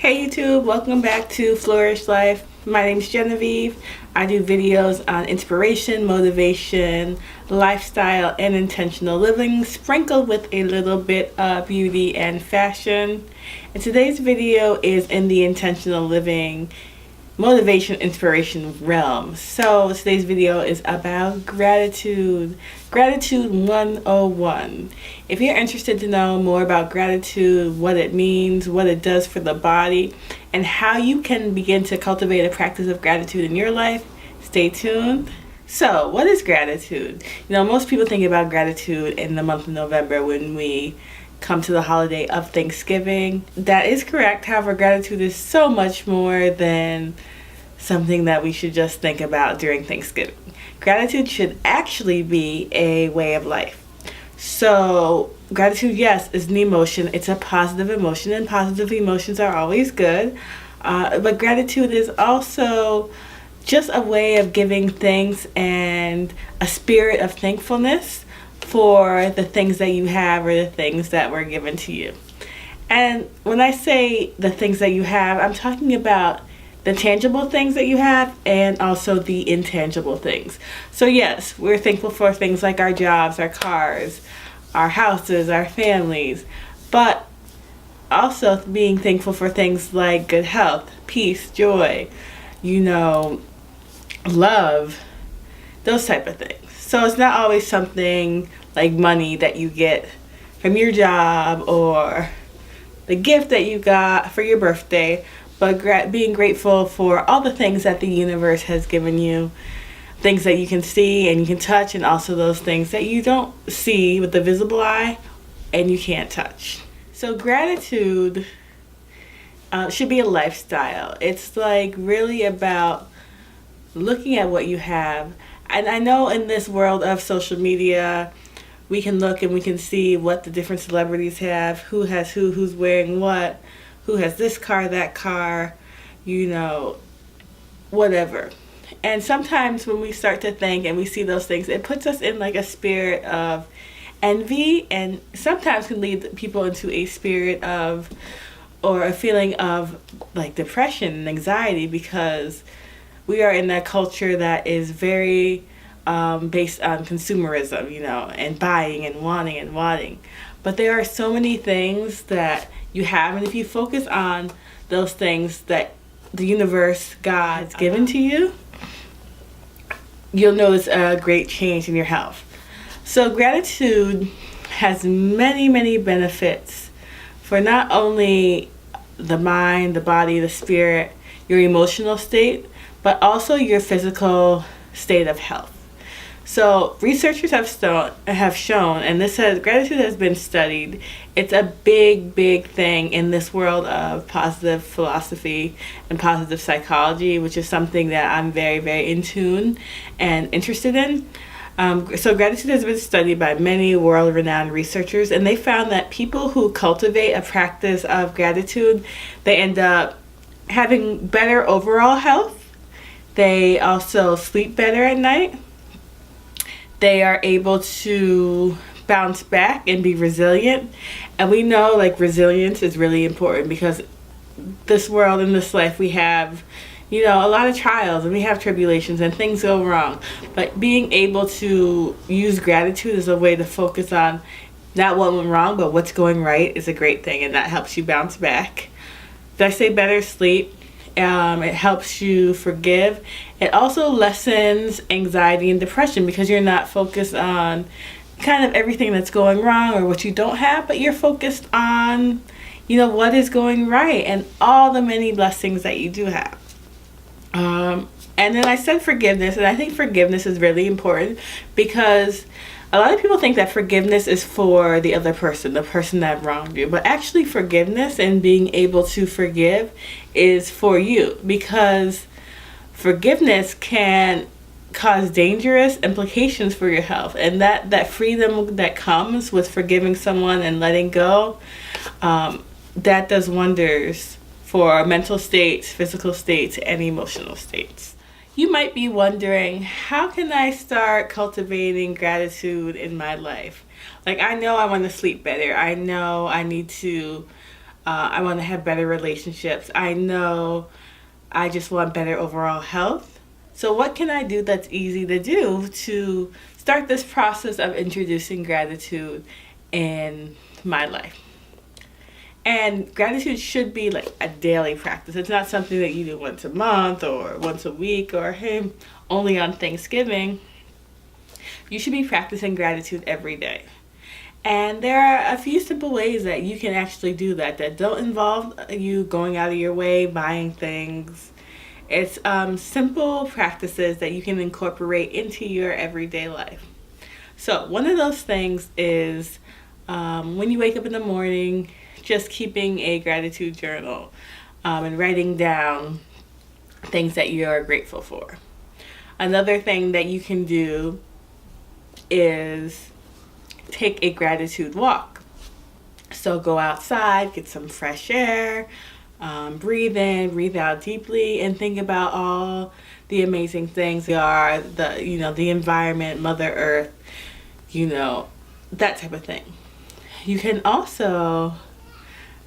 Hey YouTube, welcome back to Flourish Life. My name is Genevieve. I do videos on inspiration, motivation, lifestyle, and intentional living, sprinkled with a little bit of beauty and fashion. And today's video is in the intentional living, motivation, inspiration realm. So today's video is about gratitude. Gratitude 101. If you're interested to know more about gratitude, what it means, what it does for the body, and how you can begin to cultivate a practice of gratitude in your life, stay tuned. So, what is gratitude? Most people think about gratitude in the month of November when we come to the holiday of Thanksgiving. That is correct. However, gratitude is so much more than something that we should just think about during Thanksgiving. Gratitude should actually be a way of life. So, gratitude, yes, is an emotion. It's a positive emotion, and positive emotions are always good. But gratitude is also just a way of giving thanks and a spirit of thankfulness for the things that you have or the things that were given to you. And when I say the things that you have, I'm talking about the tangible things that you have and also the intangible things. So yes, we're thankful for things like our jobs, our cars, our houses, our families, but also being thankful for things like good health, peace, joy, love, those type of things. So it's not always something like money that you get from your job or the gift that you got for your birthday, but being grateful for all the things that the universe has given you, things that you can see and you can touch, and also those things that you don't see with the visible eye and you can't touch. So gratitude should be a lifestyle. It's like really about looking at what you have. And I know in this world of social media, we can look and we can see what the different celebrities have, who has who's wearing what, who has this car, that car, whatever. And sometimes when we start to think and we see those things, it puts us in like a spirit of envy, and sometimes can lead people into a spirit of, or a feeling of like depression and anxiety, because we are in that culture that is very based on consumerism, and buying and wanting. But there are so many things that you have, and if you focus on those things that the universe, God, has given to you, you'll notice a great change in your health. So gratitude has many, many benefits for not only the mind, the body, the spirit, your emotional state, but also your physical state of health. So researchers have shown, and gratitude has been studied. It's a big, big thing in this world of positive philosophy and positive psychology, which is something that I'm very, very in tune and interested in. So gratitude has been studied by many world-renowned researchers, and they found that people who cultivate a practice of gratitude, they end up having better overall health. They also sleep better at night. They are able to bounce back and be resilient. And we know resilience is really important, because this world and this life, we have, a lot of trials and we have tribulations and things go wrong. But being able to use gratitude as a way to focus on not what went wrong, but what's going right is a great thing, and that helps you bounce back. Did I say better sleep? It helps you forgive. It also lessens anxiety and depression, because you're not focused on kind of everything that's going wrong or what you don't have, but you're focused on, what is going right and all the many blessings that you do have. And then I said forgiveness, and I think forgiveness is really important, because a lot of people think that forgiveness is for the other person, the person that wronged you. But actually forgiveness and being able to forgive is for you, because forgiveness can cause dangerous implications for your health. And that freedom that comes with forgiving someone and letting go, that does wonders for mental states, physical states, and emotional states. You might be wondering, how can I start cultivating gratitude in my life? I know I want to sleep better. I know I need to I want to have better relationships. I know I just want better overall health. So what can I do that's easy to do to start this process of introducing gratitude in my life? And gratitude should be like a daily practice. It's not something that you do once a month or once a week or, hey, only on Thanksgiving. You should be practicing gratitude every day. And there are a few simple ways that you can actually do that don't involve you going out of your way, buying things. It's simple practices that you can incorporate into your everyday life. So one of those things is when you wake up in the morning, just keeping a gratitude journal and writing down things that you're grateful for. Another thing that you can do is take a gratitude walk. So go outside, get some fresh air, breathe in, breathe out deeply, and think about all the amazing things they are, the environment, Mother Earth, that type of thing. You can also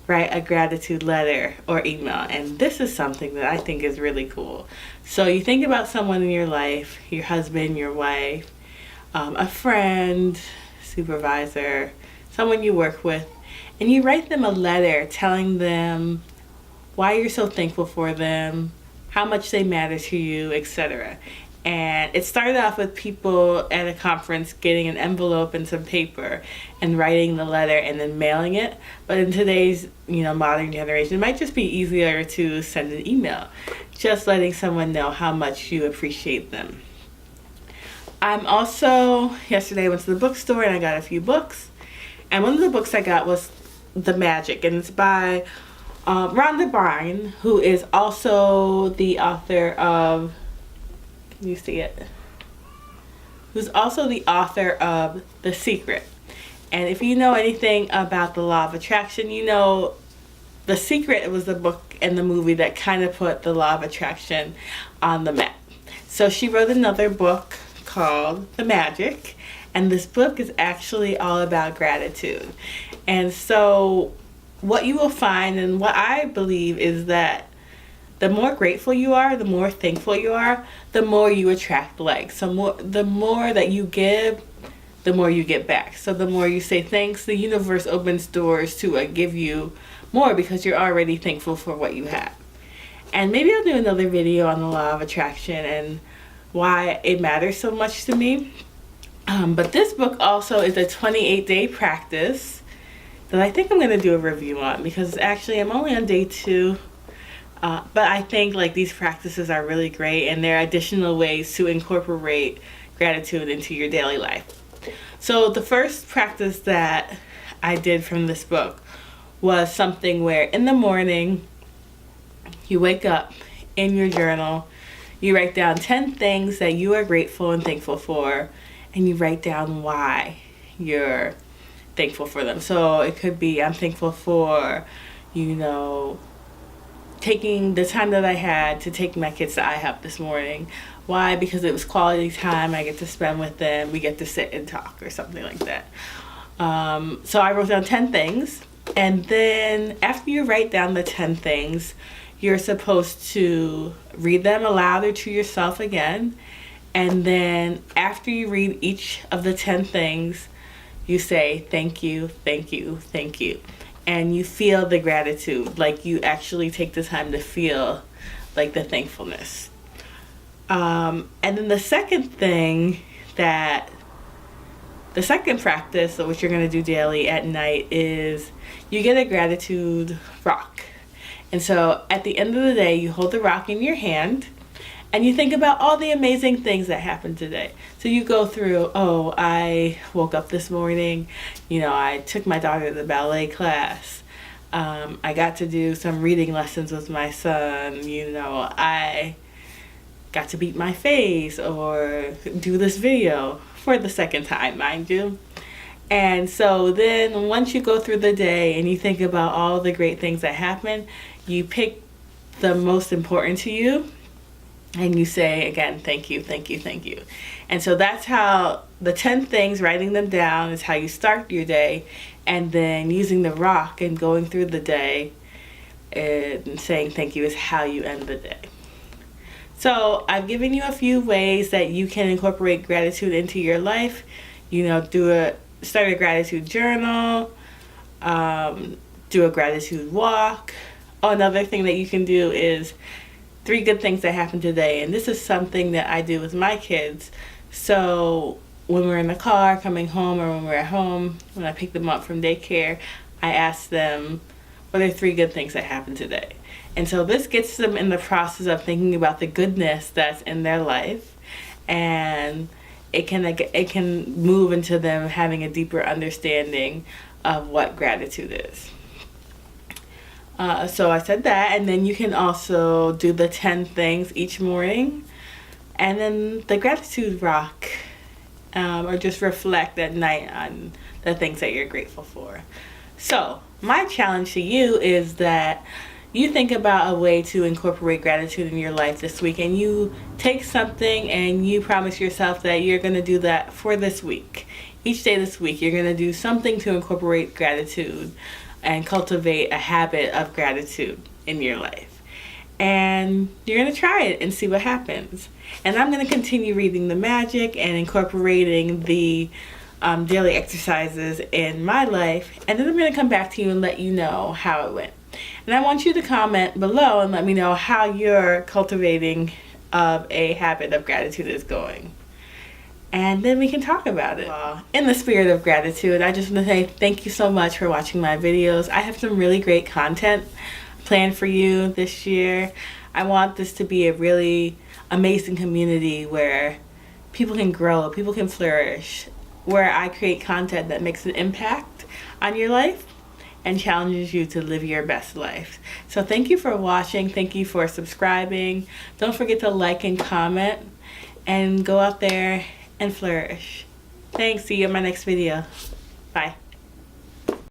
write a gratitude letter or email, and this is something that I think is really cool. So you think about someone in your life, your husband, your wife, a friend, supervisor, someone you work with, and you write them a letter telling them why you're so thankful for them, how much they matter to you, etc. And it started off with people at a conference getting an envelope and some paper and writing the letter and then mailing it. But in today's, modern generation, it might just be easier to send an email, just letting someone know how much you appreciate them. Yesterday I went to the bookstore and I got a few books. And one of the books I got was The Magic, and it's by Rhonda Byrne, who is also the author of, can you see it? Who's also the author of The Secret. And if you know anything about the law of attraction, The Secret was the book and the movie that kind of put the law of attraction on the map. So she wrote another book called The Magic, and this book is actually all about gratitude. And so what you will find, and what I believe, is that the more grateful you are, the more thankful you are, the more you attract like. So the more that you give, the more you get back. So the more you say thanks, the universe opens doors to give you more because you're already thankful for what you have. And maybe I'll do another video on the law of attraction and why it matters so much to me. But this book also is a 28-day practice that I think I'm going to do a review on, because actually I'm only on day 2. But I think these practices are really great, and there are additional ways to incorporate gratitude into your daily life. So the first practice that I did from this book was something where in the morning you wake up, in your journal you write down 10 things that you are grateful and thankful for, and you write down why you're thankful for them. So it could be, I'm thankful for, taking the time that I had to take my kids to IHOP this morning. Why? Because it was quality time I get to spend with them. We get to sit and talk or something like that. So I wrote down 10 things. And then after you write down the 10 things, you're supposed to read them aloud or to yourself again. And then after you read each of the 10 things, you say, thank you, thank you, thank you. And you feel the gratitude, you actually take the time to feel the thankfulness. And then the second practice, which you're going to do daily at night, is you get a gratitude rock. And so at the end of the day, you hold the rock in your hand and you think about all the amazing things that happened today. So you go through, I woke up this morning, I took my daughter to the ballet class. I got to do some reading lessons with my son. I got to beat my face or do this video for the second time, mind you. And so then once you go through the day and you think about all the great things that happened, you pick the most important to you and you say again, thank you, thank you, thank you. And so that's how the 10 things, writing them down, is how you start your day. and then using the rock and going through the day and saying thank you is how you end the day. So I've given you a few ways that you can incorporate gratitude into your life. Start a gratitude journal, do a gratitude walk. Oh, another thing that you can do is 3 good things that happened today. And this is something that I do with my kids. So when we're in the car coming home, or when we're at home, when I pick them up from daycare, I ask them, what are 3 good things that happened today? And so this gets them in the process of thinking about the goodness that's in their life, and it can move into them having a deeper understanding of what gratitude is. So I said that, and then you can also do the 10 things each morning, and then the gratitude rock, or just reflect at night on the things that you're grateful for. So my challenge to you is that you think about a way to incorporate gratitude in your life this week, and you take something and you promise yourself that you're going to do that for this week. Each day this week, you're going to do something to incorporate gratitude and cultivate a habit of gratitude in your life. And you're going to try it and see what happens. And I'm going to continue reading the magic and incorporating the daily exercises in my life. And then I'm going to come back to you and let you know how it went. And I want you to comment below and let me know how your cultivating of a habit of gratitude is going. And then we can talk about it. In the spirit of gratitude, I just want to say thank you so much for watching my videos. I have some really great content planned for you this year. I want this to be a really amazing community where people can grow, people can flourish, where I create content that makes an impact on your life and challenges you to live your best life. So thank you for watching. Thank you for subscribing. Don't forget to like and comment, and go out there and flourish. Thanks. See you in my next video. Bye.